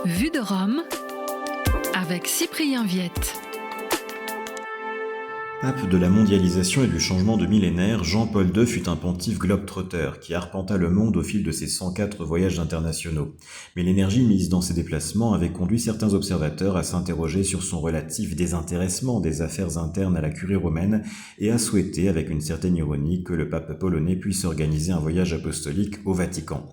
Vue de Rome avec Cyprien Viette. Pape de la mondialisation et du changement de millénaire, Jean-Paul II fut un pontife globe-trotter qui arpenta le monde au fil de ses 104 voyages internationaux. Mais l'énergie mise dans ses déplacements avait conduit certains observateurs à s'interroger sur son relatif désintéressement des affaires internes à la curie romaine et à souhaiter, avec une certaine ironie, que le pape polonais puisse organiser un voyage apostolique au Vatican.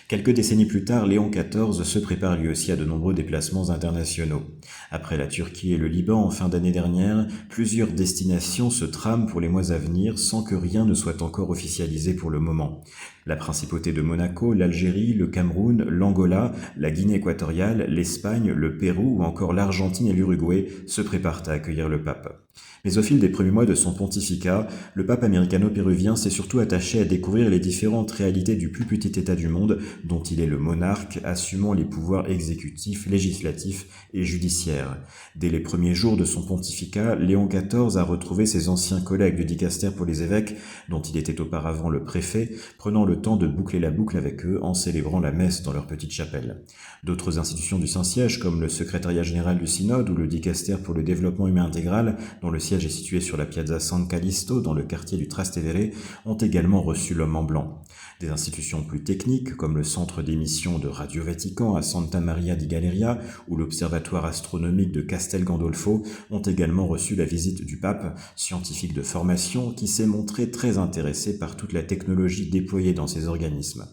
Quelques décennies plus tard, Léon XIV se prépare lui aussi à de nombreux déplacements internationaux. Après la Turquie et le Liban en fin d'année dernière, plusieurs destinations se trament pour les mois à venir sans que rien ne soit encore officialisé pour le moment. La principauté de Monaco, l'Algérie, le Cameroun, l'Angola, la Guinée équatoriale, l'Espagne, le Pérou ou encore l'Argentine et l'Uruguay se préparent à accueillir le pape. Mais au fil des premiers mois de son pontificat, le pape américano-péruvien s'est surtout attaché à découvrir les différentes réalités du plus petit État du monde, dont il est le monarque, assumant les pouvoirs exécutifs, législatifs et judiciaires. Dès les premiers jours de son pontificat, Léon XIV a retrouvé ses anciens collègues du dicastère pour les évêques, dont il était auparavant le préfet, prenant le temps de boucler la boucle avec eux en célébrant la messe dans leur petite chapelle. D'autres institutions du Saint-Siège, comme le secrétariat général du synode ou le dicastère pour le développement humain intégral, dont le siège est situé sur la piazza San Callisto dans le quartier du Trastevere, ont également reçu l'homme en blanc. Des institutions plus techniques, comme le centre d'émission de Radio Vatican à Santa Maria di Galeria ou l'observatoire astronomique de Castel Gandolfo, ont également reçu la visite du pape, scientifique de formation, qui s'est montré très intéressé par toute la technologie déployée dans ces organismes.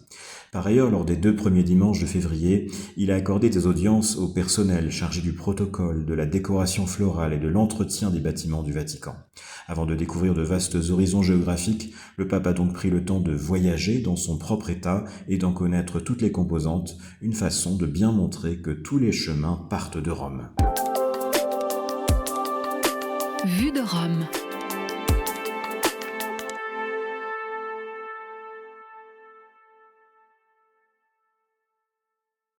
Par ailleurs, lors des 2 premiers dimanches de février, il a accordé des audiences au personnel chargé du protocole, de la décoration florale et de l'entretien des bâtiments du Vatican. Avant de découvrir de vastes horizons géographiques, le pape a donc pris le temps de voyager dans son propre état et d'en connaître toutes les composantes, une façon de bien montrer que tous les chemins partent de Rome. Vue de Rome.